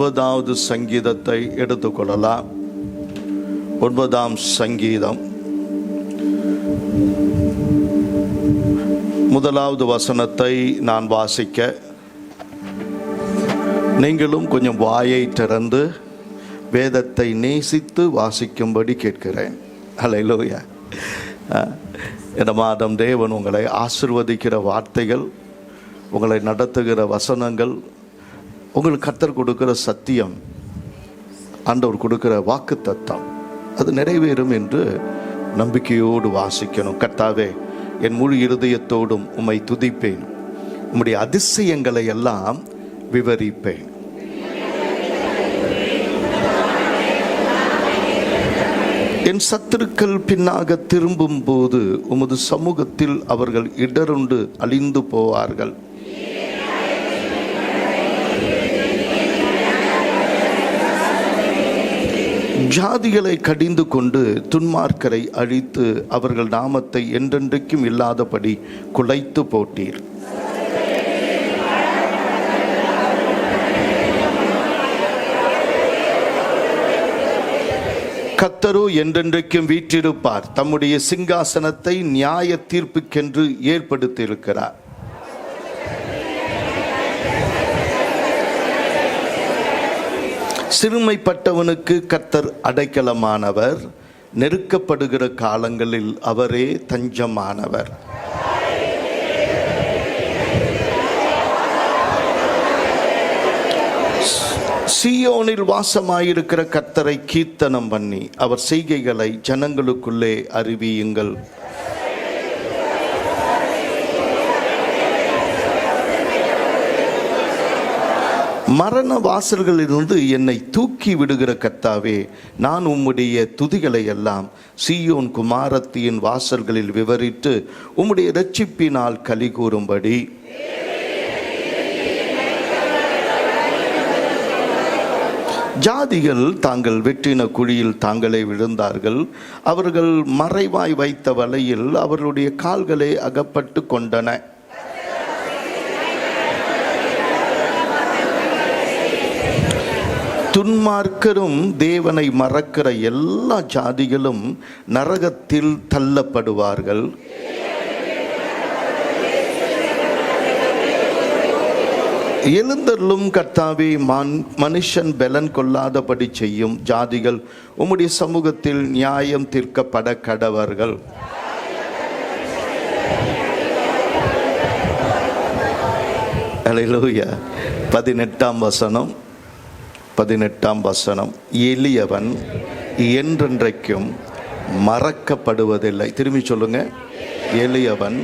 9வது சங்கீதத்தை எடுத்துக்கொள்ளலாம். 9ஆம் சங்கீதம் 1வது வசனத்தை நான் வாசிக்க, நீங்களும் கொஞ்சம் வாயை திறந்து வேதத்தை நேசித்து வாசிக்கும்படி கேட்கிறேன். அல்லேலூயா. இந்த மாதம் தேவன் உங்களை ஆசீர்வதிக்கிற வார்த்தைகள், உங்களை நடத்துகிற வசனங்கள், உங்களுக்கு கர்த்தர் கொடுக்கிற சத்தியம், ஆண்டவர் கொடுக்கிற வாக்கு தத்தம், அது நிறைவேறும் என்று நம்பிக்கையோடு வாசிக்கணும். கர்த்தாவே, என் முழு இருதயத்தோடும் உம்மை துதிப்பேன், உம்முடைய அதிசயங்களை எல்லாம் விவரிப்பேன். என் சத்துருக்கள் பின்னாக திரும்பும் போது உமது சமூகத்தில் அவர்கள் இடருண்டு அழிந்து போவார்கள். ஜாதிகளை கடிந்து கொண்டு துன்மார்க்கரை அழித்து அவர்கள் நாமத்தை என்றென்றைக்கும் இல்லாதபடி குலைத்து போட்டீர். கர்த்தரோ என்றென்றைக்கும் வீற்றிருப்பார், தம்முடைய சிங்காசனத்தை நியாய தீர்ப்புக்கென்று ஏற்படுத்தியிருக்கிறார். சிறுமைப்பட்டவனுக்கு கர்த்தர் அடைக்கலமானவர், நெருக்கப்படுகிற காலங்களில் அவரே தஞ்சமானவர். சீயோனில் வாசமாயிருக்கிற கர்த்தரை கீர்த்தனம் பண்ணி அவர் செய்கைகளை ஜனங்களுக்குள்ளே அறிவியுங்கள். மரண வாசல்களிலிருந்து என்னை தூக்கி விடுகிற கர்த்தாவே, நான் உம்முடைய துதிகளை எல்லாம் சீயோன் குமாரத்தியின் வாசல்களில் விவரித்து உம்முடைய இரட்சிப்பினால் களி கூறும்படி ஜாதிகள் தாங்கள் வெட்டின குழியில் தாங்களே விழுந்தார்கள். அவர்கள் மறைவாய் வைத்த வலையில் அவர்களுடைய கால்களே அகப்பட்டு கொண்டன. துன்மார்க்கரும் தேவனை மறக்கிற எல்லா ஜாதிகளும் நரகத்தில் தள்ளப்படுவார்கள். எழுந்தருளும் கர்த்தாவே, மனுஷன் பலன் கொள்ளாதபடி செய்யும் ஜாதிகள் உம்முடைய சமூகத்தில் நியாயம் தீர்க்கப்பட கடவர்கள். அல்லேலூயா. 18ஆம் வசனம், எளியவன் என்றென்றைக்கும் மறக்கப்படுவதில்லை. திரும்பி சொல்லுங்க, எளியவன்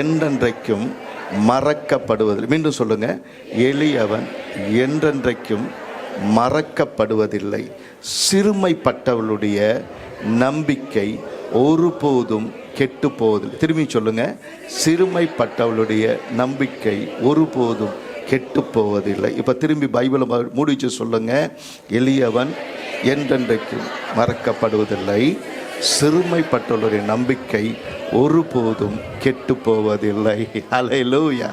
என்றென்றைக்கும் மறக்கப்படுவதில்லை. மீண்டும் சொல்லுங்க, எளியவன் என்றென்றைக்கும் மறக்கப்படுவதில்லை. சிறுமைப்பட்டவளுடைய நம்பிக்கை ஒருபோதும் கெட்டு போவதில்லை. திரும்பி சொல்லுங்க, சிறுமைப்பட்டவளுடைய நம்பிக்கை ஒருபோதும் கெட்டு போவதில்லை. இப்போ திரும்பி பைபிளை மூடிச்சு சொல்லுங்க, எளியவன் என்றென்றைக்கும் மறக்கப்படுவதில்லை, சிறுமைப்பட்டவருடைய நம்பிக்கை ஒருபோதும் கெட்டு போவதில்லை. அல்லேலூயா.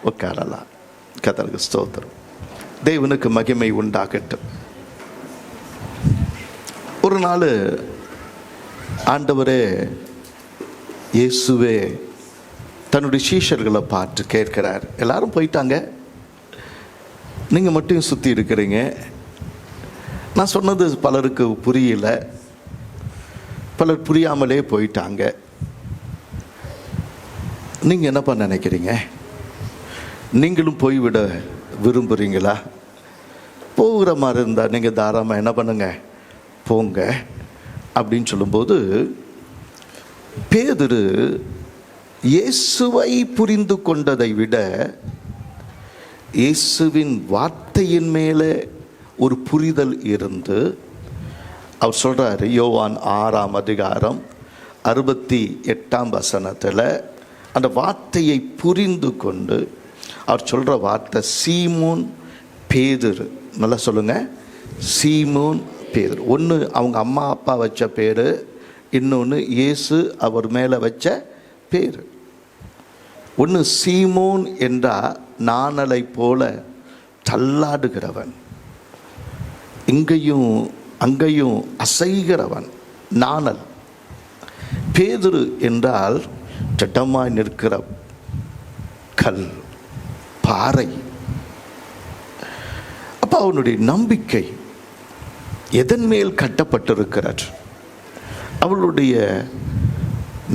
உட்காரலாம். கர்த்தருக்கு ஸ்தோத்திரம். தேவனுக்கு மகிமை உண்டாகட்டும். ஒரு நாள் ஆண்டவரே இயேசுவே தன்னுடைய சீஷர்களை பார்த்து கேட்கிறார். எல்லாரும் போயிட்டாங்க, நீங்கள் மட்டும் சுற்றி இருக்கிறீங்க. நான் சொன்னது பலருக்கு புரியல, பலர் புரியாமலே போயிட்டாங்க. நீங்கள் என்னப்பா நினைக்கிறீங்க? நீங்களும் போய்விட விரும்புகிறீங்களா? போகிற மாதிரி இருந்தால் நீங்கள் தாராளமாக என்ன பண்ணுங்க, போங்க அப்படின்னு சொல்லும்போது, பேதுரு இயேசுவை புரிந்து கொண்டதை விட இயேசுவின் வார்த்தையின் மேலே ஒரு புரிதல் இருந்து அவர் சொல்றாரு. யோவான் 6ஆம் அதிகாரம் 68ஆம் வசனத்தில் அந்த வார்த்தையை புரிந்து கொண்டு அவர் சொல்ற வார்த்தை சீமோன் பேதுரு. நல்லா சொல்லுங்க, சீமோன் பேதுரு. ஒன்று அவங்க அம்மா அப்பா வச்ச பேர், இன்னொன்று இயேசு அவர் மேலே வச்ச பேர். ஒன்று சீமோன் என்றால் நாணலை போல தள்ளாடுகிறவன். இங்கேயும் அங்கேயும் அசைகிறவன், நாணல். பேதுரு என்றால் திடமாய் நிற்கிற கல், பாறை. அப்ப அவனுடைய நம்பிக்கை எதன் மேல் கட்டப்பட்டிருக்கிறார்? அவளுடைய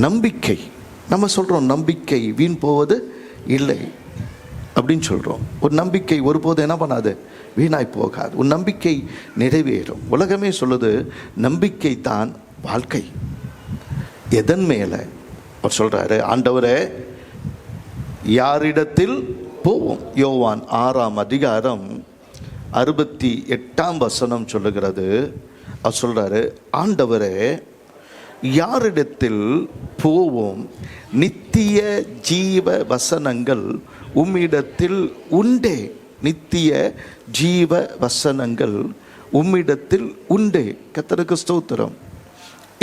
நம்பிக்கை. நம்ம சொல்றோம் நம்பிக்கை வீண் போவது இல்லை அப்படின்னு சொல்றோம். ஒரு நம்பிக்கை ஒருபோது என்ன பண்ணாது, வீணாய் போகாது. ஒரு நம்பிக்கை நிறைவேறும். உலகமே சொல்லுது நம்பிக்கை தான் வாழ்க்கை. எதன் மேல? அவர் சொல்றாரு, ஆண்டவரே யாரிடத்தில் போவோம்? யோவான் 6ஆம் அதிகாரம் 68ஆம் வசனம் சொல்லுகிறது. அவர் சொல்றாரு, ஆண்டவரே யாரிடத்தில் போவோம்? நித்திய ஜீவ வசனங்கள் உம்மிடத்தில் உண்டே. நித்திய ஜீவ வசனங்கள் உம்மிடத்தில் உண்டே. கர்த்தருக்கு ஸ்தோத்திரம்.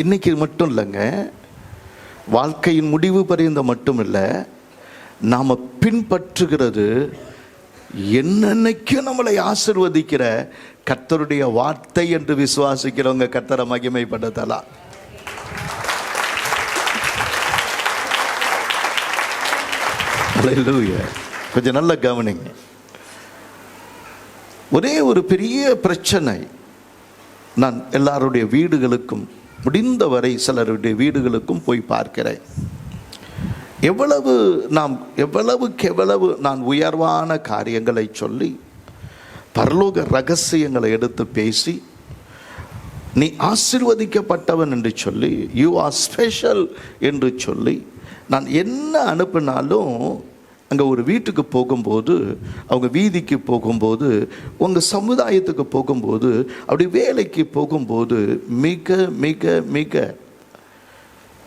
இன்னைக்கு மட்டும் இல்லைங்க, வாழ்க்கையின் முடிவு பரியந்த மட்டும் இல்லை, நாம் பின்பற்றுகிறது என்னன்னைக்கும் நம்மளை ஆசிர்வதிக்கிற கர்த்தருடைய வார்த்தை என்று விசுவாசிக்கிறவங்க கர்த்தரை மகிமைப்படுத்தலாம். கொஞ்சம் நல்ல கவனிங்க. ஒரே ஒரு பெரிய பிரச்சனை, நான் எல்லாருடைய வீடுகளுக்கும் முடிந்தவரை சிலருடைய வீடுகளுக்கும் போய் பார்க்கிறேன். எவ்வளவுக்கு நான் உயர்வான காரியங்களை சொல்லி, பரலோக ரகசியங்களை எடுத்து பேசி, நீ ஆசீர்வதிக்கப்பட்டவன் என்று சொல்லி, யூ ஆர் ஸ்பெஷல் என்று சொல்லி, நான் என்ன அனுப்பினாலும் அங்கே ஒரு வீட்டுக்கு போகும்போது, அவங்க வீதிக்கு போகும்போது, உங்கள் சமுதாயத்துக்கு போகும்போது, அப்படி வேலைக்கு போகும்போது மிக மிக மிக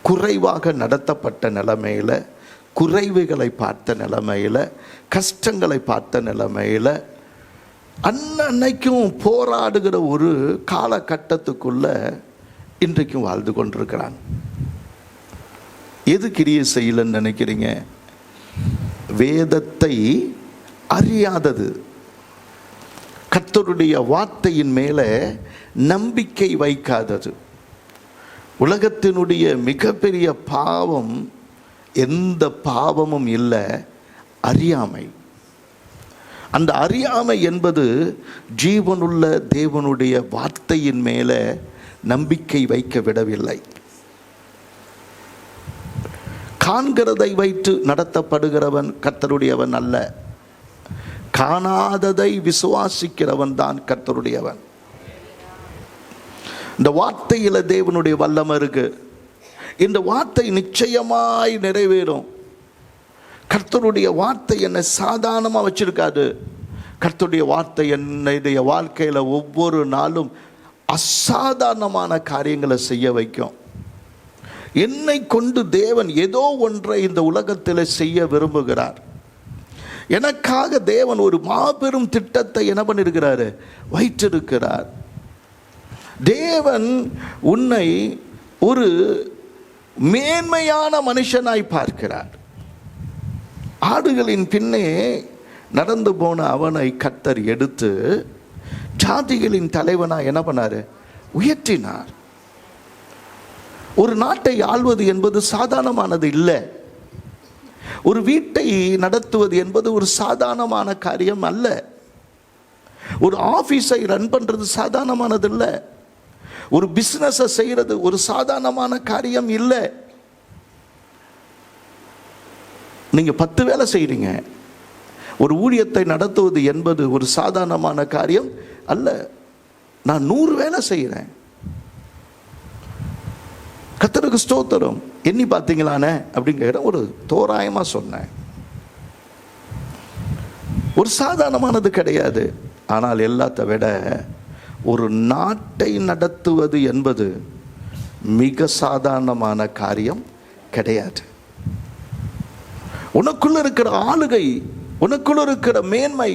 குறைவாக நடத்தப்பட்ட நிலைமையில், குறைவுகளை பார்த்த நிலைமையில், கஷ்டங்களை பார்த்த நிலைமையில், அன்னைக்கும் போராடுகிற ஒரு காலகட்டத்துக்குள்ள இன்றைக்கும் வாழ்ந்து கொண்டிருக்கிறான். எது கிரியை செய்யலன்னு நினைக்கிறீங்க? வேதத்தை அறியாதது, கர்த்தருடைய வார்த்தையின் மேலே நம்பிக்கை வைக்காதது. உலகத்தினுடைய மிகப்பெரிய பாவம் எந்த பாவமும் இல்லை, அறியாமை. அந்த அறியாமை என்பது ஜீவனுள்ள தேவனுடைய வார்த்தையின் மேலே நம்பிக்கை வைக்க விடவில்லை. காண்கிறதை வைத்து நடத்தப்படுகிறவன் கர்த்தருடையவன் அல்ல, காணாததை விசுவாசிக்கிறவன் தான் கர்த்தருடையவன். இந்த வார்த்தையில தேவனுடைய வல்லமை இருக்கு. இந்த வார்த்தை நிச்சயமாய் நிறைவேறும். கர்த்தருடைய வார்த்தை என்னை சாதாரணமா வச்சிருக்காது. கர்த்தருடைய வார்த்தை என்னுடைய வாழ்க்கையில ஒவ்வொரு நாளும் அசாதாரணமான காரியங்களை செய்ய வைக்கும். என்னை கொண்டு தேவன் ஏதோ ஒன்றை இந்த உலகத்தில் செய்ய விரும்புகிறார். எனக்காக தேவன் ஒரு மாபெரும் திட்டத்தை என்ன பண்ணிருக்கிறாரு, வைத்திருக்கிறார். தேவன் உன்னை ஒரு மேன்மையான மனுஷனாய் பார்க்கிறார். ஆடுகளின் பின்னே நடந்து போன அவனை கர்த்தர் எடுத்து ஜாதிகளின் தலைவனாய் என்ன பண்ணாரு, உயர்த்தினார். ஒரு நாட்டை ஆள்வது என்பது சாதாரணமானது இல்லை. ஒரு வீட்டை நடத்துவது என்பது ஒரு சாதாரணமான காரியம் அல்ல. ஒரு ஆபீஸை ரன் பண்றது சாதாரணமானது இல்லை. ஒரு பிசினஸ் செய்யறது ஒரு சாதாரணமான காரியம் இல்லை. நீங்க 10 வேலை செய்றீங்க, ஒரு ஊழியத்தை நடத்துவது என்பது ஒரு சாதாரணமான காரியம் அல்ல. நான் 100 வேலை செய்கிறேன். கர்த்தருக்கு ஸ்தோத்திரம். எண்ணி பார்த்தீங்களானே அப்படிங்கிற ஒரு தோராயமா சொன்னேன். ஒரு சாதாரணமானது கிடையாது. ஆனால் எல்லாத்தை விட ஒரு நாட்டை நடத்துவது என்பது மிக சாதாரணமான காரியம் கிடையாது. உனக்குள்ள இருக்கிற ஆளுகை, உனக்குள்ள இருக்கிற மேன்மை,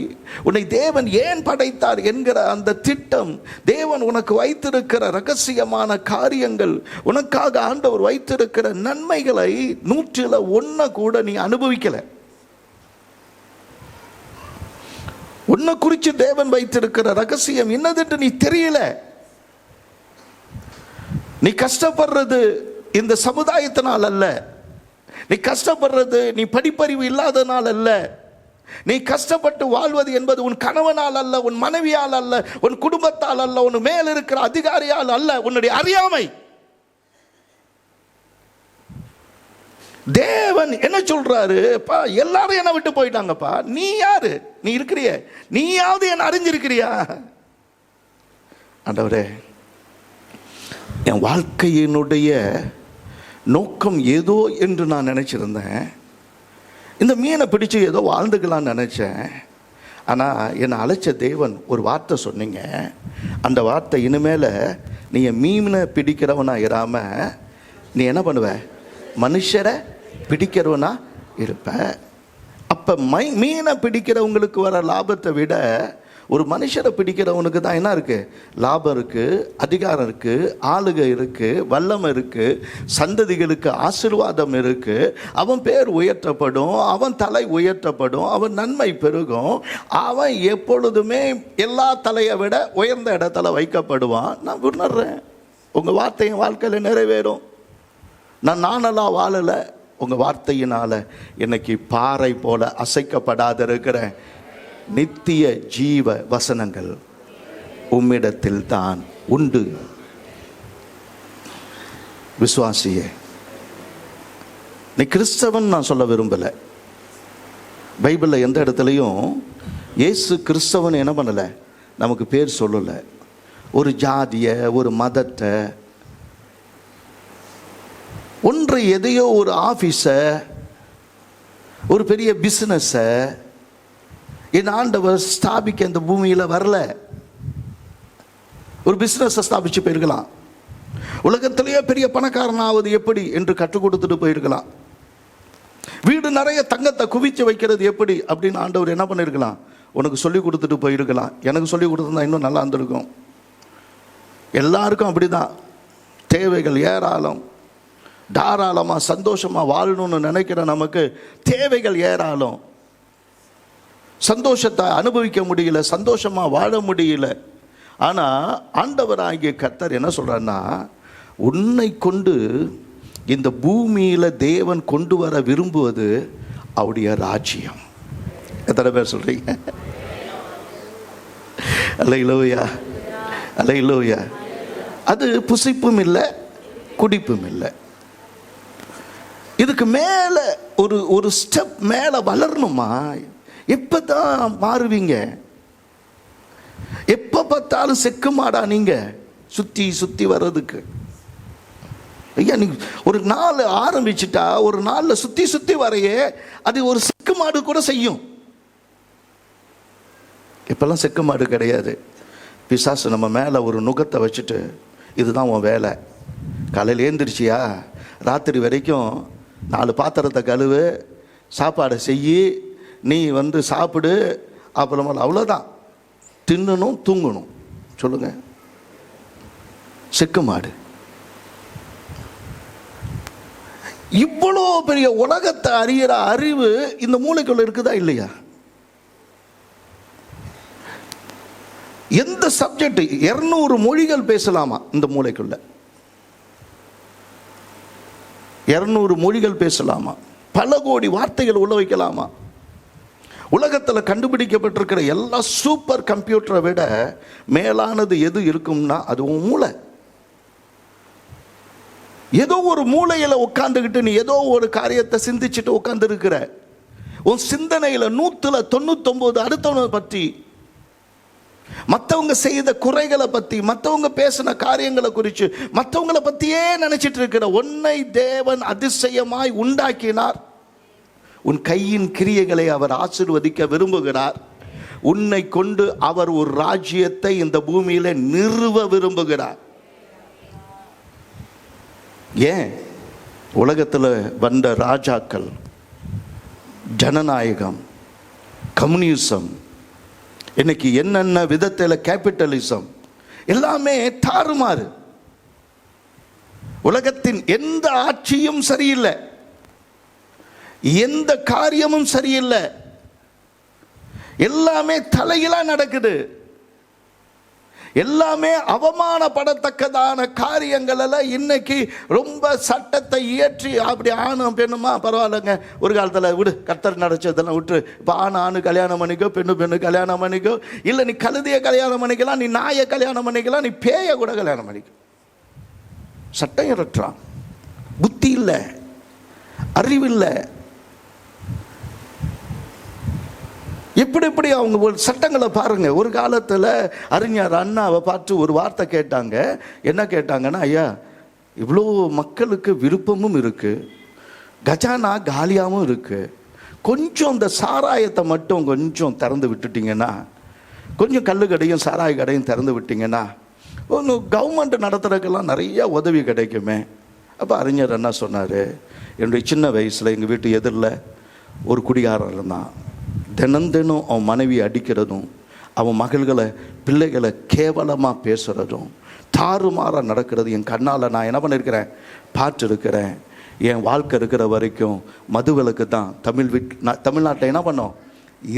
உன்னை தேவன் ஏன் படைத்தார் என்கிற அந்த திட்டம், தேவன் உனக்கு வைத்திருக்கிற ரகசியமான காரியங்கள், உனக்காக ஆண்டவர் வைத்திருக்கிற நன்மைகளை 100ல் 1 கூட நீ அனுபவிக்கல. உன்னை குறித்து தேவன் வைத்திருக்கிற ரகசியம் என்னதென்று நீ தெரியல. நீ கஷ்டப்படுறது இந்த சமுதாயத்தினால் அல்ல, நீ கஷ்டப்படுறது நீ படிப்பறிவு இல்லாதனால் அல்ல, நீ கஷ்டப்பட்டு வாழ்வது என்பது உன் கணவனால் அல்ல, உன் மனைவியால் அல்ல, உன் குடும்பத்தால் அல்ல, உன் மேல் இருக்கிற அதிகாரியால் அல்ல, உன்னுடைய அறியாமை. தேவன் என்ன சொல்றாரு? எல்லாரும் என்ன விட்டு போயிட்டாங்கப்பா, நீ யாரு? நீ இருக்கிறிய, நீயாவது என்ன அறிஞ்சிருக்கிறியா? ஆண்டவரே, என் வாழ்க்கையினுடைய நோக்கம் ஏதோ என்று நான் நினைச்சிருந்தேன். இந்த மீனை பிடிச்சு ஏதோ வாழ்ந்துக்கலான்னு நினைச்சேன். ஆனால் என்னை அழைச்ச தேவன் ஒரு வார்த்தை சொன்னீங்க. அந்த வார்த்தை இனிமேல் நீ மீனை பிடிக்கிறவனா இராம நீ என்ன பண்ணுவ? மனுஷரை பிடிக்கிறவனா இருப்ப. அப்போ மீனை பிடிக்கிறவங்களுக்கு வர லாபத்தை விட ஒரு மனுஷரை பிடிக்கிறவனுக்கு தான் என்ன இருக்கு? லாபம் இருக்கு, அதிகாரம் இருக்கு, ஆளுகை இருக்கு, வல்லமை இருக்கு, சந்ததிகளுக்கு ஆசீர்வாதம் இருக்கு. அவன் பேர் உயர்த்தப்படும், அவன் தலை உயர்த்தப்படும், அவன் நன்மை பெருகும், அவன் எப்பொழுதுமே எல்லா தலையை விட உயர்ந்த இடத்துல வைக்கப்படுவான். நான் உணர்றேன், உங்கள் வார்த்தை என் வாழ்க்கையில் நிறைவேறும். நானெல்லாம் வாழலை, உங்கள் வார்த்தையினால் இன்னைக்கு பாறை போல அசைக்கப்படாத இருக்கிறேன். நித்திய ஜீவ வசனங்கள் உம்மிடத்தில் தான் உண்டு. விசுவாசியே, நீ கிறிஸ்தவன் நான் சொல்ல விரும்பல. பைபிளில் எந்த இடத்துலையும் இயேசு கிறிஸ்தவன் என்ன பண்ணலை, நமக்கு பேர் சொல்லலை. ஒரு ஜாதிய, ஒரு மதத்தை, ஒன்று எதையோ ஒரு ஆஃபீஸை, ஒரு பெரிய பிஸ்னஸை என் ஆண்டவர் ஸ்தாபிக்க இந்த பூமியில் வரல. ஒரு பிஸ்னஸை ஸ்தாபிச்சு போயிருக்கலாம், உலகத்திலேயே பெரிய பணக்காரனாவது எப்படி என்று கற்றுக் கொடுத்துட்டு போயிருக்கலாம், வீடு நிறைய தங்கத்தை குவிச்சு வைக்கிறது எப்படி அப்படின்னு ஆண்டவர் என்ன பண்ணியிருக்கலாம், உனக்கு சொல்லி கொடுத்துட்டு போயிருக்கலாம். எனக்கு சொல்லி கொடுத்துருந்தா இன்னும் நல்லா இருந்திருக்கும். எல்லாருக்கும் அப்படிதான், தேவைகள் ஏராளம். தாராளமாக சந்தோஷமாக வாழணும்னு நினைக்கிற நமக்கு தேவைகள் ஏராளம். சந்தோஷத்தை அனுபவிக்க முடியல, சந்தோஷமாக வாழ முடியல. ஆனால் ஆண்டவராகிய கர்த்தர் என்ன சொல்கிறாருன்னா, உன்னை கொண்டு இந்த பூமியில் தேவன் கொண்டு வர விரும்புவது அவருடைய ராஜ்யம். எத்தனை பேர் சொல்கிறீங்க? அல்லேலூயா, அல்லேலூயா. அது புசிப்பும் இல்லை, குடிப்பும் இல்லை. இதுக்கு மேலே ஒரு ஸ்டெப் மேலே வளரணுமா? எப்போ தான் மாறுவீங்க? எப்போ பார்த்தாலும் செக்கு மாடா நீங்கள் சுற்றி சுற்றி வர்றதுக்கு? ஐயா, நீ ஒரு நாள் ஆரம்பிச்சுட்டா ஒரு நாளில் சுற்றி சுற்றி வரையே அது ஒரு செக்கு மாடு கூட செய்யும். இப்பெல்லாம் செக்கு மாடு கிடையாது. பிசாசு நம்ம மேலே ஒரு நுகத்தை வச்சுட்டு, இதுதான் உன் வேலை, காலையில் ஏந்திரிச்சியா ராத்திரி வரைக்கும் 4 பாத்திரத்தை கழுவு, சாப்பாடை செய்யி, நீ சாப்பிடு, அப்புறமா அவ்வளோதான், தின்னணும் தூங்கணும். சொல்லுங்க, செக்கு மாடு. இவ்வளோ பெரிய உலகத்தை அறிகிற அறிவு இந்த மூளைக்குள்ள இருக்குதா இல்லையா? எந்த சப்ஜெக்ட் 200 மொழிகள் பேசலாமா இந்த மூளைக்குள்ள? 200 மொழிகள் பேசலாமா? பல கோடி வார்த்தைகள் உள்ள வைக்கலாமா? உலகத்தில் கண்டுபிடிக்கப்பட்டிருக்கிற எல்லா சூப்பர் கம்ப்யூட்டரை விட மேலானது எது இருக்கும்னா அது உன் மூளை. ஏதோ ஒரு மூளையில் உட்காந்துக்கிட்டு நீ ஏதோ ஒரு காரியத்தை சிந்திச்சுட்டு உட்கார்ந்து இருக்கிற. உன் சிந்தனையில் 199 அடுத்தவனை பற்றி, மற்றவங்க செய்த குறைகளை பற்றி, மற்றவங்க பேசின காரியங்களை குறித்து, மற்றவங்களை பற்றியே நினைச்சிட்டு இருக்கிற. உன்னை தேவன் அதிசயமாய் உண்டாக்கினார். உன் கையின் கிரியைகளை அவர் ஆசீர்வதிக்க விரும்புகிறார். உன்னை கொண்டு அவர் ஒரு ராஜ்யத்தை இந்த பூமியில நிறுவ விரும்புகிறார். ஏன்? உலகத்தில் வந்த ராஜாக்கள், ஜனநாயகம், கம்யூனிசம், இன்னைக்கு என்னென்ன விதத்தில் கேபிட்டலிசம், எல்லாமே தாறுமாறு. உலகத்தின் எந்த ஆட்சியும் சரியில்லை, எந்த காரியமும் சரியில்லை. எல்லாமே தலையிலா நடக்குது. எல்லாமே அவமானப்படத்தக்கதான காரியங்கள் எல்லாம் இன்னைக்கு ரொம்ப சட்டத்தை இயற்றி அப்படி ஆணும் பெண்ணுமா பரவாயில்லைங்க, ஒரு காலத்தில் விடு, கர்த்தர் நடச்சதெல்லாம் விட்டு, இப்போ ஆணு கல்யாணம் பண்ணிக்கோ, பெண்ணு கல்யாணம் பண்ணிக்கோ, இல்லை நீ கழுதைய கல்யாணம் பண்ணிக்கலாம், நீ நாயை கல்யாணம் பண்ணிக்கலாம், நீ பேயை கூட கல்யாணம் பண்ணிக்கோ. சட்டம் இறட்டுறான். புத்தி இல்லை, அறிவில்லை. எப்படி அவங்க சட்டங்களை பாருங்க. ஒரு காலத்தில் அறிஞர் அண்ணாவை பார்த்து ஒரு வார்த்தை கேட்டாங்க. என்ன கேட்டாங்கன்னா, ஐயா இவ்வளோ மக்களுக்கு விருப்பமும் இருக்கு, கஜானா காலியாகவும் இருக்கு, கொஞ்சம் இந்த சாராயத்தை மட்டும் கொஞ்சம் திறந்து விட்டுட்டீங்கன்னா, கொஞ்சம் கல்லு கடையும் சாராய கடையும் திறந்து விட்டீங்கன்னா ஒன்று கவர்மெண்ட் நடத்துறதுக்கெல்லாம் நிறைய உதவி கிடைக்குமே. அப்போ அறிஞர் அண்ணா சொன்னார், என்னுடைய சின்ன வயசில் எங்கள் வீட்டு எதிரில் ஒரு குடிகாரன் இருந்தான். தினம் அவன் மனைவி அடிக்கிறதும், அவன் மகள்களை பிள்ளைகளை கேவலமாக பேசுகிறதும், தாறுமாறாக நடக்கிறது என் கண்ணால் நான் என்ன பண்ணியிருக்கிறேன், பார்த்துருக்கிறேன். என் வாழ்க்கை இருக்கிற வரைக்கும் மதுவிலக்கு தான் தமிழ்நாட்டில் என்ன பண்ணோம்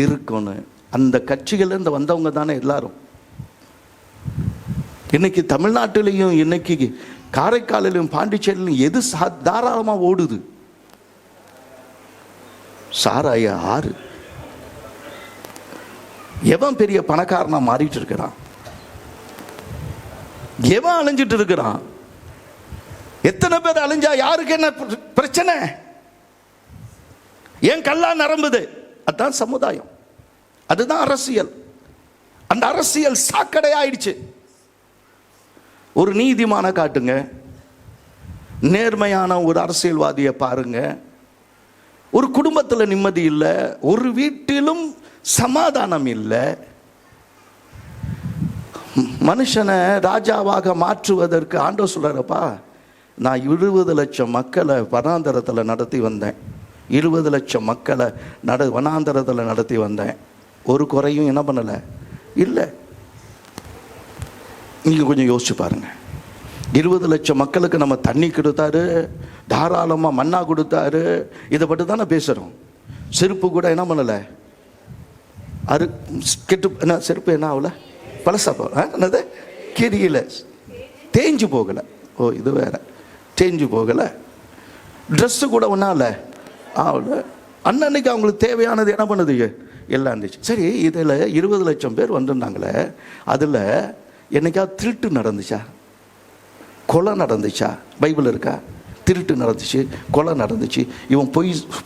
இருக்குன்னு. அந்த கட்சிகள்லேருந்து வந்தவங்க தானே எல்லாரும். இன்னைக்கு தமிழ்நாட்டிலையும் இன்னைக்கு காரைக்காலிலும் பாண்டிச்சேரியிலும் எது தாராளமாக ஓடுது? சாராய ஆறு. எவன் பெரிய பணக்காரனா மாறிட்டு இருக்கிறான்? எவன் அழிஞ்சிட்டு இருக்கிறான்? எத்தனை பேர் அழிஞ்சா யாருக்கு என்ன பிரச்சனை? ஏன் கல்லா நரம்புது? அதுதான் சமுதாயம், அதுதான் அரசியல். அந்த அரசியல் சாக்கடை ஆயிடுச்சு. ஒரு நீதிமான காட்டுங்க, நேர்மையான ஒரு அரசியல்வாதியை பாருங்க. ஒரு குடும்பத்தில் நிம்மதி இல்லை, ஒரு வீட்டிலும் சமாதானம் இல்லை. மனுஷனை ராஜாவாக மாற்றுவதற்கு ஆண்டவர் சொல்றாருப்பா, நான் 20 லட்சம் மக்களை வனாந்தரத்தில் நடத்தி வந்தேன், 20 லட்சம் மக்களை வனாந்தரத்தில் நடத்தி வந்தேன், ஒரு குறையும் என்ன பண்ணலை இல்லை. நீங்கள் கொஞ்சம் யோசிச்சு பாருங்க. 20 லட்சம் மக்களுக்கு நம்ம தண்ணி கொடுத்தாரு, தாராளமாக மண்ணா கொடுத்தாரு. இதை பற்றி தானே பேசுகிறோம். செருப்பு கூட என்ன பண்ணலை, கெட்டு என்ன செருப்பு என்ன ஆகல, பழசாப்பா என்னது கிரியில தேஞ்சு போகலை. ஓ இது வேற, தேஞ்சு போகலை. ட்ரெஸ்ஸு கூட ஒன்றால ஆகல. அன்னன்னைக்கு அவங்களுக்கு தேவையானது என்ன பண்ணுது எல்லாம் இருந்துச்சு. சரி, இதில் 20 லட்சம் பேர் வந்திருந்தாங்களே, அதில் என்னைக்காவது திருட்டு நடந்துச்சா, கொலை நடந்துச்சா? பைபிள் இருக்கா? திருட்டு நடந்துச்சு, கொலை நடந்துச்சு, இவன்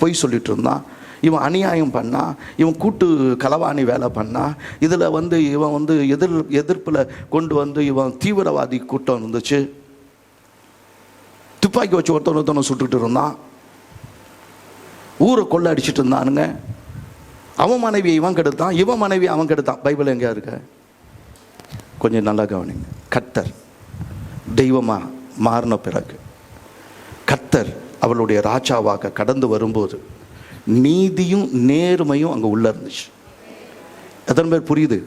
பொய் சொல்லிட்டு இருந்தான், இவன் அநியாயம் பண்ணா, இவன் கூட்டு களவாணி வேலை பண்ணா, இதில் இவன் எதிர்ப்பில் கொண்டு இவன் தீவிரவாதி கூட்டம் இருந்துச்சு, துப்பாக்கி வச்சு ஒருத்தனை சுட்டுட்டு இருந்தான், ஊரை கொள்ள அடிச்சுட்டு இருந்தானுங்க, அவன் மனைவியை இவன் கெடுத்தான், இவன் மனைவி அவன் கெடுத்தான். பைபிள் எங்கேயா இருக்க? கொஞ்சம் நல்லா கவனிங்க. கர்த்தர் தெய்வமாக மாறின பிறகு, கர்த்தர் அவளுடைய ராஜாவாக கடந்து வரும்போது நீதியும் நேர்மையும் அங்கே உள்ள இருந்துச்சு. எத்தனை பேர் புரியுது?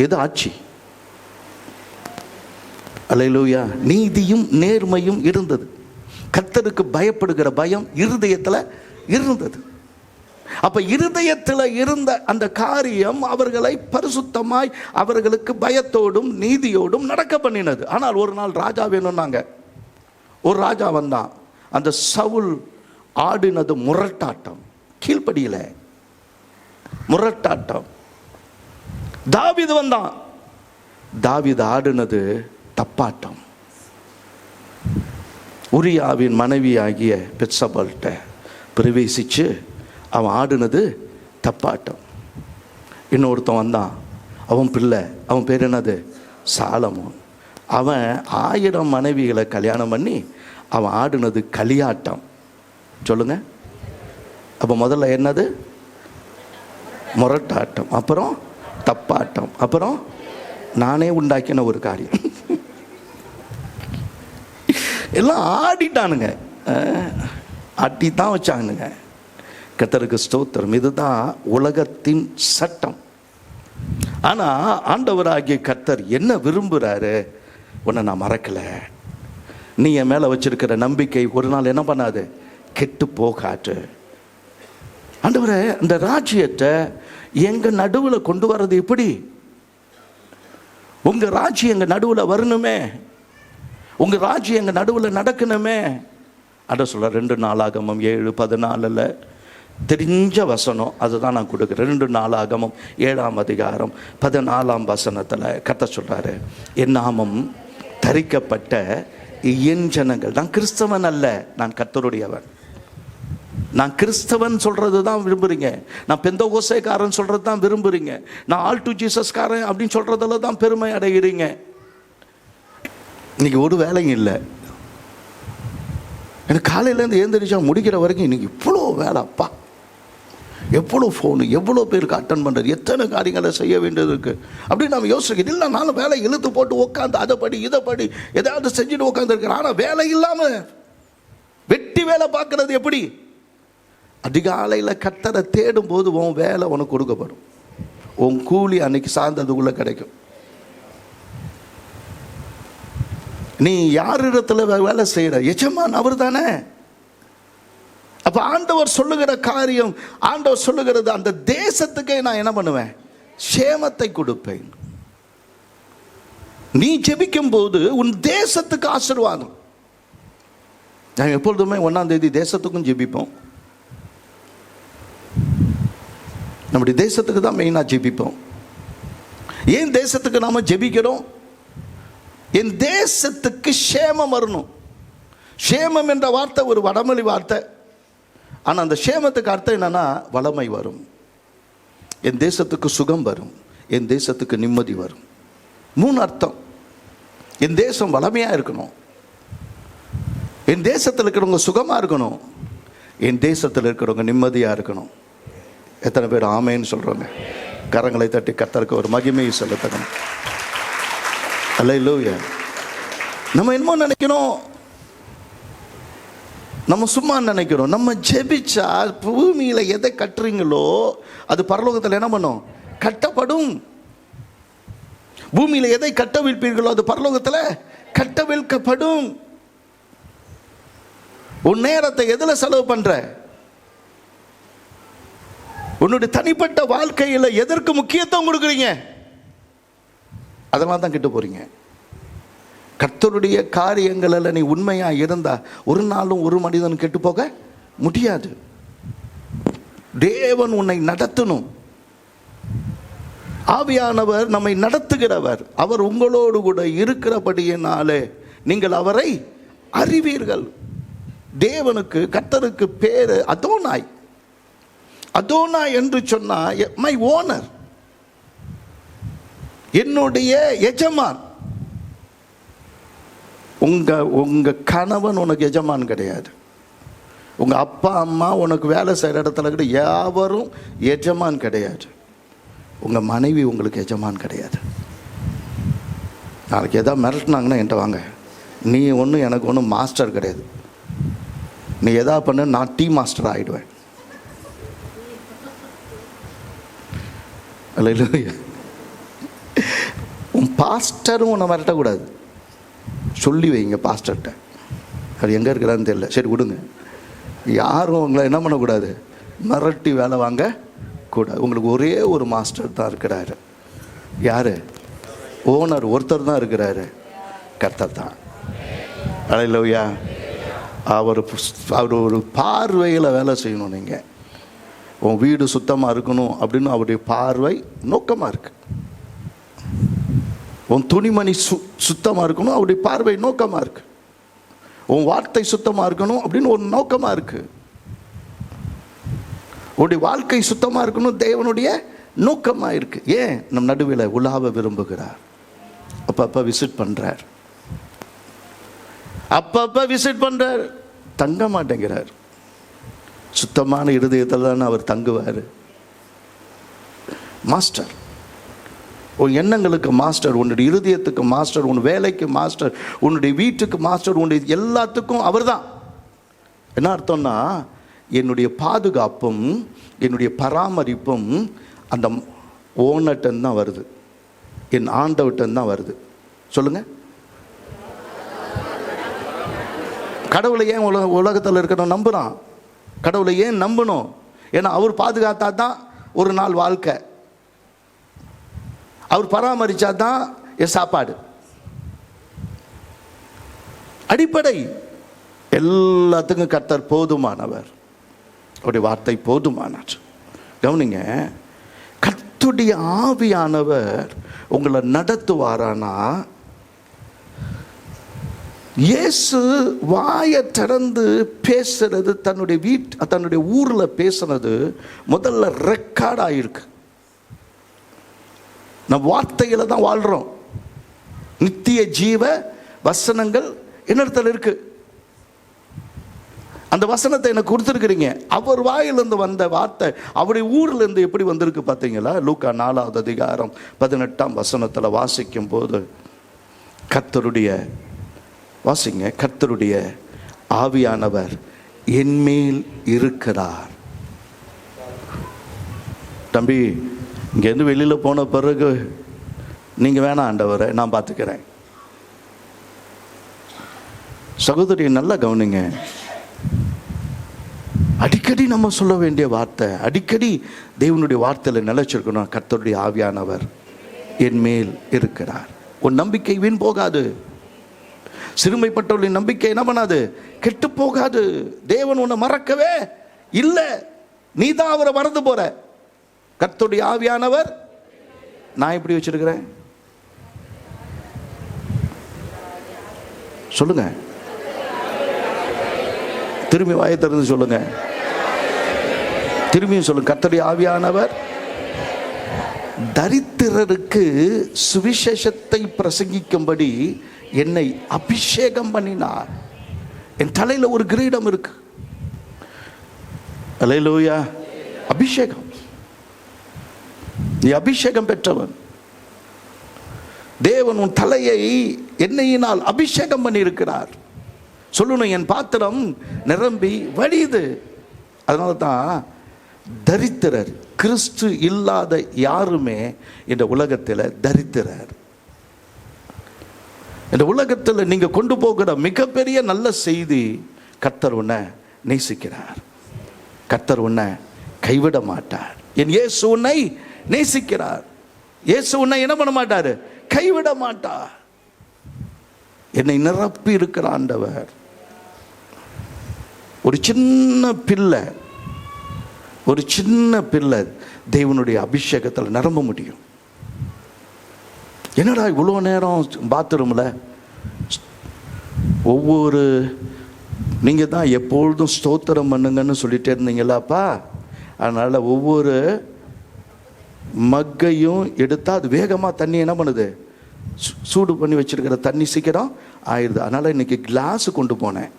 எது ஆட்சி? அல்லேலூயா. நீதியும் நேர்மையும் இருந்தது. கர்த்தருக்கு பயப்படுகிற பயம் இருதயத்தில் இருந்தது. அப்ப இருதயத்தில் இருந்த அந்த காரியம் அவர்களை பரிசுத்தமாய் அவர்களுக்கு பயத்தோடும் நீதியோடும் நடக்க பண்ணினது. ஆனால் ஒரு நாள் ராஜா வேணும்னாங்க. ஒரு ராஜா வந்தான். அந்த சவுல் ஆடினது முரட்டாட்டம், கீழ்ப்படியில முரட்டாட்டம். தாவீது வந்தான். தாவீது ஆடினது தப்பாட்டம். உரியாவின் மனைவி ஆகிய பெத்சபால்ட்ட பிரவேசிச்சு அவன் ஆடினது தப்பாட்டம். இன்னொருத்தன் வந்தான், அவன் பிள்ளை, அவன் பேர் என்னது? சாலமோன். அவன் 1000 மனைவிகளை கல்யாணம் பண்ணி அவன் ஆடினது களியாட்டம். சொல்லுங்க. அப்போ முதல்ல என்னது? முரட்டாட்டம், அப்புறம் தப்பாட்டம், அப்புறம் நானே உண்டாக்கின ஒரு காரியம். எல்லாம் ஆடிட்டானுங்க, ஆட்டித்தான் வச்சானுங்க. கர்த்தருக்கு ஸ்தோத்திரம். இதுதான் உலகத்தின் சட்டம். ஆனா ஆண்டவராகிய கர்த்தர் என்ன விரும்புறாரு? உன்னை நான் மறக்கல, நீ என் மேல வச்சிருக்கிற நம்பிக்கை ஒரு நாள் என்ன பண்ணாது, கெட்டு போகாது. ஆண்டவரே, அந்த ராஜ்யத்தை எங்க நடுவில் கொண்டு வர்றது எப்படி? உங்க ராஜ்யம் எங்க நடுவில் வரணுமே, உங்க ராஜ்யம் எங்க நடுவில் நடக்கணுமே. அட சொல்ல 2 நாளாகமம் 7:14 தெரிஞ்ச வசனம், அதுதான் நான் கொடுக்குறேன். 2 நாளாகமம் 7ஆம் அதிகாரம் 14ஆம் வசனத்தில் கர்த்தர் சொல்றாரு, என் நாமம் தரிக்கப்பட்ட என் ஜனங்கள். நான் கிறிஸ்தவன் அல்ல, நான் கர்த்தருடையவன். நான் கிறிஸ்தவன் சொல்றது தான் விரும்புறீங்க, நான் பெந்தகோஸ்தேக்காரன் சொல்றது தான் விரும்புறீங்க, நான் ஆல் டு ஜீசஸ் காரன் அப்படின்னு சொல்றதுல தான் பெருமை அடைகிறீங்க. இன்னைக்கு ஒரு வேலையும் இல்லை. எனக்கு காலையிலேருந்து எழுந்திரிச்சா முடிக்கிற வரைக்கும் இன்னைக்கு இவ்வளோ வேலை, அப்பா எவ்வளோ ஃபோனு, எவ்வளோ பேருக்கு அட்டன் பண்ணுறது, எத்தனை காரியங்களை செய்ய வேண்டியது இருக்குது அப்படின்னு நம்ம யோசிக்கிறோம். இல்லை, நானும் வேலை இழுத்து போட்டு உட்காந்து அதை படி இதை படி ஏதாவது செஞ்சுட்டு உட்காந்துருக்கிறேன். ஆனால் வேலை இல்லாமல் வெட்டி வேலை பார்க்கறது எப்படி? அதிகாலையில் கர்த்தரை தேடும் போது உன் வேலை உனக்கு கொடுக்கப்படும், உன் கூலி அன்னைக்கு சார்ந்ததுக்குள்ளே கிடைக்கும். நீ யார் இடத்துல வேலை செய்யற? எஜமான் அவர் தானே. அப்ப ஆண்டவர் சொல்லுகிற காரியம், ஆண்டவர் சொல்லுகிறது, அந்த தேசத்துக்கே நான் என்ன பண்ணுவேன்? சேமத்தை கொடுப்பேன். நீ ஜெபிக்கும் போது உன் தேசத்துக்கு ஆசீர்வாதம். நான் எப்பொழுதுமே 1ஆம் தேதி தேசத்துக்கும் ஜெபிப்போம். நம்முடைய தேசத்துக்கு தான் மெயினாக ஜெபிப்போம். ஏன் தேசத்துக்கு நாம ஜெபிக்கிறோம்? என் தேசத்துக்கு சேமம் வரணும். சேமம் என்ற வார்த்தை ஒரு வடமொழி வார்த்தை. ஆனால் அந்த சேமத்துக்கு அர்த்தம் என்னன்னா, வளமை வரும், என் தேசத்துக்கு சுகம் வரும், என் தேசத்துக்கு நிம்மதி வரும். 3 அர்த்தம். என் தேசம் வளமையாக இருக்கணும், என் தேசத்தில் இருக்கிறவங்க சுகமாக இருக்கணும், என் தேசத்தில் இருக்கிறவங்க நிம்மதியாக இருக்கணும். எத்தனை பேர் ஆமேன்னு சொல்கிறோங்க? கரங்களை தட்டி கர்த்தருக்கு ஒரு மகிமையை செலுத்தணும். அல்லேலூயா. நம்ம என்னமோ நினைக்கிறோம், நம்ம சும்மா நினைக்கிறோம். நம்ம ஜெபிச்சா பூமியில் எதை கட்டுறீங்களோ அது பரலோகத்தில் என்ன பண்ணும்? கட்டப்படும். பூமியில் எதை கட்டவிழ்ப்பீர்களோ அது பரலோகத்தில் கட்டவிழ்க்கப்படும். உன் நேரத்தை எதில் செலவு பண்ற? உன்னுடைய தனிப்பட்ட வாழ்க்கையில் எதற்கு முக்கியத்துவம் கொடுக்குறீங்க? அதெல்லாம் தான் கெட்டு போறீங்க. கர்த்தருடைய காரியங்களில் நீ உண்மையாக இருந்தா ஒரு நாளும் ஒரு மனிதன் கெட்டு போக முடியாது. தேவன் உன்னை நடத்தணும். ஆவியானவர் நம்மை நடத்துகிறவர். அவர் உங்களோடு கூட இருக்கிறபடியினாலே நீங்கள் அவரை அறிவீர்கள். தேவனுக்கு, கர்த்தருக்கு பேரு அதோனாய். அதோனாய் என்று சொன்னா மை ஓனர், என்னுடைய எஜமான். உங்க கணவன் உனக்கு எஜமான் கிடையாது. உங்க அப்பா அம்மா உனக்கு வேலை செய்கிற இடத்துல கூட யாவரும் எஜமான் கிடையாது. உங்க மனைவி உங்களுக்கு எஜமான் கிடையாது. நாளைக்கு எதாவது மிரட்டினாங்கன்னா என்கிட்ட வாங்க, நீ ஒன்றும் எனக்கு ஒன்றும் மாஸ்டர் கிடையாது. நீ எதா பண்ண, நான் டீ மாஸ்டர் ஆகிடுவேன். அல்லேலூயா. உன் பாஸ்டரும் உன்னை மிரட்டக்கூடாது. சொல்லி வைங்க பாஸ்டர்கிட்ட, அது எங்கே இருக்கிறான்னு தெரியல, சரி விடுங்க. யாரும் உங்களை என்ன பண்ணக்கூடாது? மிரட்டி வேலை வாங்க கூடாது. உங்களுக்கு ஒரே ஒரு மாஸ்டர் தான் இருக்கிறாரு. யார்? ஓனர் ஒருத்தர் தான் இருக்கிறாரு, கர்த்தர் தான். அல்லேலூயா. அவர் ஒரு பார்வையில் வேலை செய்யணும். நீங்கள் உன் வீடு சுத்தமாக இருக்கணும் அப்படின்னு அவருடைய பார்வை நோக்கமாக இருக்கு. உன் துணிமணி சுத்தமாக இருக்கணும், அவருடைய பார்வை நோக்கமாக இருக்கு. உன் வார்த்தை சுத்தமாக இருக்கணும் அப்படின்னு ஒரு நோக்கமாக இருக்கு. உன்னுடைய வாழ்க்கை சுத்தமாக இருக்கணும், தேவனுடைய நோக்கமாக இருக்கு. ஏன்? நம் நடுவில் உலாவ விரும்புகிறார். அப்பப்போ விசிட் பண்ணுறார், அப்பப்போ விசிட் பண்ணுறார். தங்க மாட்டேங்கிறார். சுத்தமான இருதயத்தில் தான் அவர் தங்குவார். மாஸ்டர், உன் எண்ணங்களுக்கு மாஸ்டர், உன்னுடைய இருதயத்துக்கு மாஸ்டர், உன் வேலைக்கு மாஸ்டர், உன்னுடைய வீட்டுக்கு மாஸ்டர், உன்னுடைய எல்லாத்துக்கும் அவர் தான். என்ன அர்த்தம்னா, என்னுடைய பாதுகாப்பும் என்னுடைய பராமரிப்பும் அந்த ஓனர்டன் தான் வருது, என் ஆண்டவர்டன் தான் வருது. சொல்லுங்க. கடவுளை ஏன் உலகத்தில் இருக்கணும் நம்புறான்? கடவுளை ஏன் நம்பணும்? ஏன்னா அவர் பாதுகாத்தா தான் ஒரு நாள் வாழ்க்கை, அவர் பராமரிச்சா தான் என் சாப்பாடு. அடிப்படை எல்லாத்துக்கும் கர்த்தர் போதுமானவர், அவருடைய வார்த்தை போதுமானது. கவனிங்க, கர்த்தருடைய ஆவியானவர் உங்களை நடத்துவாரானா, இயேசு வாயை திறந்து பேசுறது, தன்னுடைய ஊர்ல பேசுனது முதல்ல ரெக்கார்ட் ஆயிருக்கு. நம்ம வார்த்தையில தான் வாழ்றோம். நித்திய ஜீவ வசனங்கள் என்னிடத்துல இருக்கு. அந்த வசனத்தை எனக்கு கொடுத்துருக்கிறீங்க. அவர் வாயிலிருந்து வந்த வார்த்தை அவருடைய ஊர்ல இருந்து எப்படி வந்திருக்கு பார்த்தீங்களா? லூக்கா 4வது அதிகாரம் 18ஆம் வசனத்தில் வாசிக்கும் போது கர்த்தருடைய வாசிங்க, கர்த்தருடைய ஆவியானவர் என்மேல் இருக்கிறார். தம்பி, இங்கேருந்து வெளியில் போன பிறகு நீங்கள் வேணாம் ஆண்டவரை, நான் பார்த்துக்கிறேன். சகோதரி, நல்லா கவனிங்க. அடிக்கடி நம்ம சொல்ல வேண்டிய வார்த்தை, அடிக்கடி தேவனுடைய வார்த்தையில் நிலைச்சிருக்கணும். கர்த்தருடைய ஆவியானவர் என் மேல் இருக்கிறார். உன் நம்பிக்கை வீண் போகாது. சிறுமைப்பட்டவர்களின் நம்பிக்கை என்ன பண்ணாது? கெட்டு போகாது. தேவன் உன்னை மறக்கவே இல்லை, நீ தான் அவரை மறந்து போற. கர்த்தருடைய ஆவியானவர் நான் எப்படி வச்சிருக்கிறேன் சொல்லுங்க, திரும்பி வாயை திறந்து சொல்லுங்க, திரும்பியும் சொல்லுங்க. கர்த்தருடைய ஆவியானவர் தரித்திரருக்கு சுவிசேஷத்தை பிரசங்கிக்கும்படி என்னை அபிஷேகம் பண்ணினார். என் தலையில ஒரு கிரீடம் இருக்கு. அல்லேலூயா. அபிஷேகம். நீ அபிஷேகம் பெற்றவன். தேவன் உன் தலையை எண்ணெயினால் அபிஷேகம் பண்ணி இருக்கிறார். சொல்லணும், என் பாத்திரம் நிரம்பி வழியுது. அதனால தான் தரித்திரர், கிறிஸ்து இல்லாத யாருமே இந்த உலகத்தில் தரித்திரர். இந்த உலகத்தில் நீங்க கொண்டு போகிற மிகப்பெரிய நல்ல செய்தி, கர்த்தர் உன்னை நேசிக்கிறார், கர்த்தர் உன்னை கைவிட மாட்டார். என் இயேசு உன்னை நேசிக்கிறார். இயேசு உன்னை என்ன பண்ண மாட்டாரு? கைவிட மாட்டார். என்னை நிரப்பி இருக்கிற ஆண்டவர். ஒரு சின்ன பிள்ளை தேவனுடைய அபிஷேகத்தில் நிரம்ப முடியும். என்னடா இவ்வளோ நேரம் பாத்ரூமில் ஒவ்வொரு நீங்கள் தான் எப்பொழுதும் ஸ்தோத்திரம் பண்ணுங்கன்னு சொல்லிட்டே இருந்தீங்களாப்பா. அதனால் ஒவ்வொரு மக்கையும் எடுத்தால் அது வேகமாக தண்ணி என்ன பண்ணுது? சூடு பண்ணி வச்சிருக்கிற தண்ணி சீக்கிரம் ஆயிடுது. அதனால் இன்னைக்கு கிளாஸு கொண்டு போனேன்.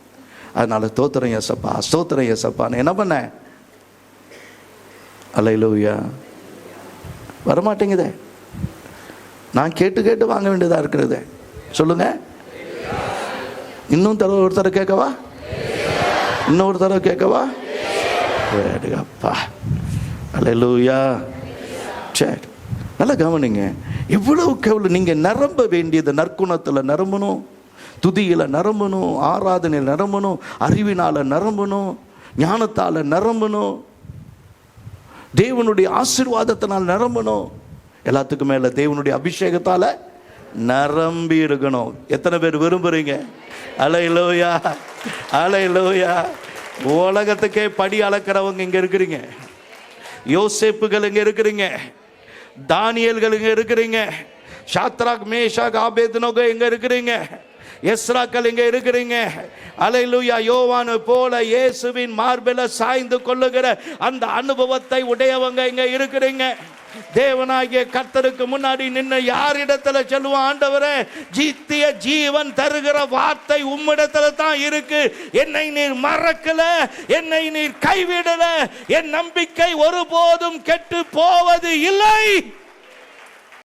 அதனால் ஸ்தோத்திரம் ஏசப்பா, ஸ்தோத்திரம் ஏசப்பான்னு என்ன பண்ணேன்? அல்லேலூயா. வரமாட்டேங்குதே. நான் கேட்டு வாங்க வேண்டியதாக இருக்கிறது. சொல்லுங்க. இன்னும் ஒரு தடவை கேட்கவா? இன்னொரு தடவை கேட்கவா? அப்பா, அல்லேலூயா. சரி, நல்லா கவனிங்க. எவ்வளவு நீங்க நிரம்ப வேண்டியது நற்குணத்தில் நிரம்பணும், துதியில் நிரம்பணும், ஆராதனையில் நிரம்பணும், அறிவினால நிரம்பணும், ஞானத்தால் நிரம்பணும், தேவனுடைய ஆசீர்வாதத்தினால் நிரம்பணும். எல்லாத்துக்கும் மேல தேவனுடைய அபிஷேகத்தால நிரம்பி இருக்கணும். எத்தனை பேர் விரும்புறீங்க? அல்லேலூயா, அல்லேலூயா. உலகத்துக்கே படி அளக்கிறவங்க இங்க இருக்கிறீங்க. யோசேப்புகள் இங்க இருக்கிறீங்க, தானியேல்கள் இங்க இருக்கிறீங்க, ஷாத்ராக் மேஷாக் ஆபேத்நேகோ இங்க இருக்கிறீங்க, எஸ்ராக்கள் இங்க இருக்கிறீங்க. அல்லேலூயா. யோவானை போல இயேசுவின் மார்பில சாய்ந்து கொள்ளுகிற அந்த அனுபவத்தை உடையவங்க இங்க இருக்கிறீங்க. தேவனாகிய கர்த்தருக்கு முன்னாடி நின்று யாரிடத்துல சொல்லுவான்? ஆண்டவரே, ஜீத்திய ஜீவன் தருகிற வார்த்தை உம்மிடத்துல தான் இருக்கு. என்னை நீர் மறக்கல, என்னை நீர் கைவிடல, என் நம்பிக்கை ஒருபோதும் கெட்டு போவது இல்லை.